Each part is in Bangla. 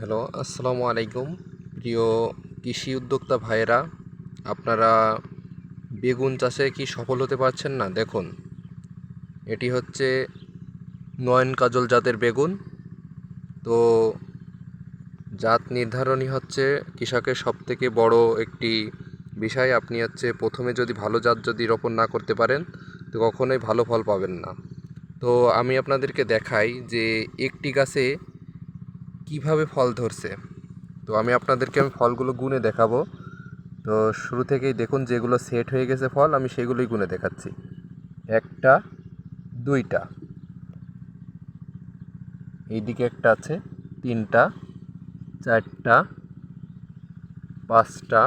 হ্যালো, আসসালামু আলাইকুম। প্রিয় কৃষি উদ্যোক্তা ভাইয়েরা, আপনারা বেগুন চাষে কি সফল হতে পারছেন না? দেখুন, এটি হচ্ছে নয়ন কাজল জাতের বেগুন। তো জাত নির্ধারণই হচ্ছে কৃষকের সবথেকে বড় একটি বিষয়। আপনি হচ্ছে প্রথমে যদি ভালো জাত যদি রোপণ না করতে পারেন, তো কখনোই ভালো ফল পাবেন না। তো আমি আপনাদেরকে দেখাই যে একটি গাছে কিভাবে ফল ধরছে। তো আমি আপনাদেরকে ফলগুলো গুনে দেখাবো। তো শুরু থেকেই দেখুন, যেগুলো সেট হয়ে গেছে ফল আমি সেগুলোই গুনে দেখাচ্ছি। একটা, দুইটা, এইদিকে একটা আছে, তিনটা, চারটা, পাঁচটা,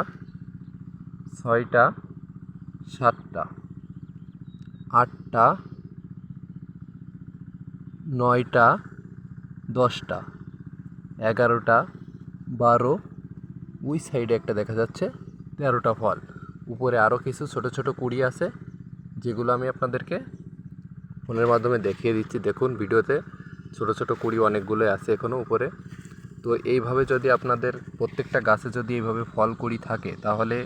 ছয়টা, সাতটা, আটটা, নয়টা, 10টা, 11টা, 12, ওই সাইডে একটা দেখা যাচ্ছে 13টা ফল। উপরে আরও কিছু ছোট ছোট কুড়ি আছে, যেগুলো আমি আপনাদেরকে ফোনের মাধ্যমে দেখিয়ে দিচ্ছি। দেখুন ভিডিওতে ছোট ছোট কুড়ি অনেকগুলোই আছে এখনও উপরে। তো এইভাবে যদি আপনাদের প্রত্যেকটা গাছে যদি এইভাবে ফল কুড়ি থাকে, তাহলে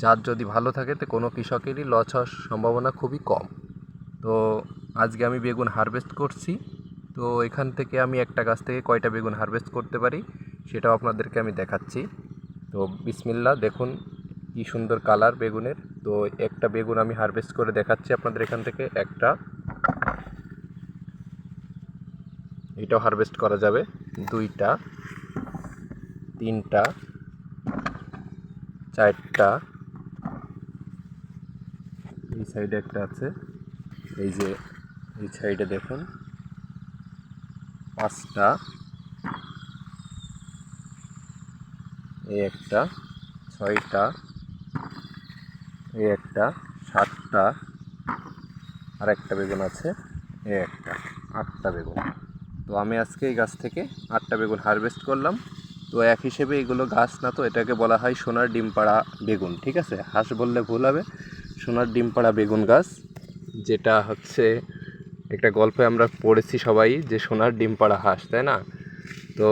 জাত যদি ভালো থাকে তো কোনো কৃষকেরই লস হওয়ার সম্ভাবনা খুবই কম। তো আজকে আমি বেগুন হারভেস্ট করছি। তো এখান থেকে আমি একটা গাছ থেকে কয়টা বেগুন হারভেস্ট করতে পারি সেটাও আপনাদেরকে আমি দেখাচ্ছি। তো বিসমিল্লাহ, দেখুন কি সুন্দর কালার বেগুনের। তো একটা বেগুন আমি হারভেস্ট করে দেখাচ্ছি আপনাদের এখান থেকে। একটা, এটাও হারভেস্ট করা যাবে। দুইটা, তিনটা, চারটা, এই সাইডে একটা আছে, এই যে এই সাইডে দেখুন, পাঁচটা, এই একটা, ছয়টা, এই একটা, সাতটা, আর একটা বেগুন আছে, এই একটা, 8টা বেগুন। তো আমি আজকে এই গাছ থেকে 8টা বেগুন হারভেস্ট করলাম। তো এক হিসেবে এগুলো গাছ না, তো এটাকে বলা হয় সোনার ডিম পাড়া বেগুন। ঠিক আছে, হাঁস বললে ভুল হবে, সোনার ডিম পাড়া বেগুন গাছ। যেটা হচ্ছে একটা গল্পে আমরা পড়েছি সবাই, যে সোনার ডিম পাড়া হাঁস, তাই না? তো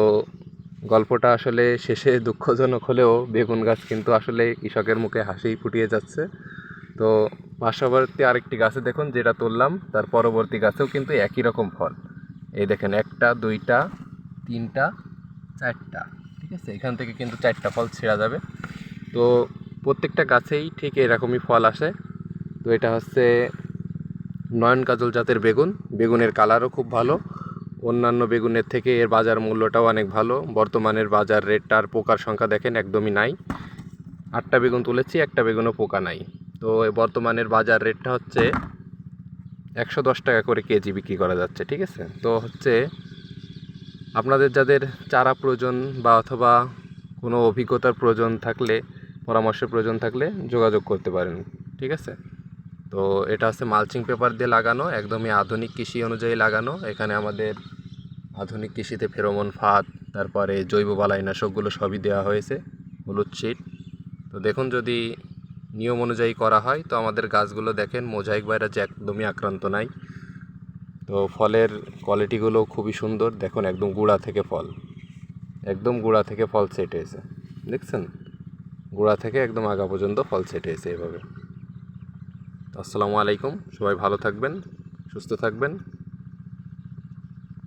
গল্পটা আসলে শেষে দুঃখজনক হলেও বেগুন গাছ কিন্তু আসলে কৃষকের মুখে হাসি ফুটিয়ে যাচ্ছে। তো পার্শ্ববর্তী আরেকটি গাছে দেখুন, যেটা তুললাম তার পরবর্তী গাছেও কিন্তু একই রকম ফল। এই দেখেন, একটা, দুইটা, তিনটা, চারটা, ঠিক আছে, এখান থেকে কিন্তু 4টা ফল ছেঁড়া যাবে। তো প্রত্যেকটা গাছেই ঠিক এরকমই ফল আসে। তো এটা হচ্ছে নয়ন কাজল জাতের বেগুন। বেগুনের কালারও খুব ভালো, অন্যান্য বেগুনের থেকে এর বাজার মূল্যটাও অনেক ভালো। বর্তমানের বাজার রেটটা আর পোকার সংখ্যা দেখেন একদমই নাই। 8টা বেগুন তুলেছি, একটা বেগুনও পোকা নাই। তো বর্তমানের বাজার রেটটা হচ্ছে 110 টাকা করে কেজি বিক্রি করা যাচ্ছে। ঠিক আছে, তো হচ্ছে আপনাদের যাদের চারা প্রয়োজন বা অথবা কোনো অভিজ্ঞতার প্রয়োজন থাকলে, পরামর্শের প্রয়োজন থাকলে যোগাযোগ করতে পারেন। ঠিক আছে, তো এটা হচ্ছে মালচিং পেপার দিয়ে লাগানো, একদমই আধুনিক কৃষি অনুযায়ী লাগানো। এখানে আমাদের আধুনিক কৃষিতে ফেরোমন ফাঁদ, তারপরে জৈব বালাইনাশকগুলো সবই দেওয়া হয়েছে, হলুদ শিট। তো দেখুন, যদি নিয়ম অনুযায়ী করা হয় তো আমাদের গাছগুলো দেখেন মোজাইক ভাইরাস একদমই আক্রান্ত নাই। তো ফলের কোয়ালিটিগুলো খুবই সুন্দর, দেখুন একদম গুঁড়া থেকে ফল, একদম গুঁড়া থেকে ফল সেট হয়েছে। দেখছেন, গোড়া থেকে একদম আগা পর্যন্ত ফল সেট হয়েছে এভাবে। আসসালামু আলাইকুম, সবাই ভালো থাকবেন, সুস্থ থাকবেন।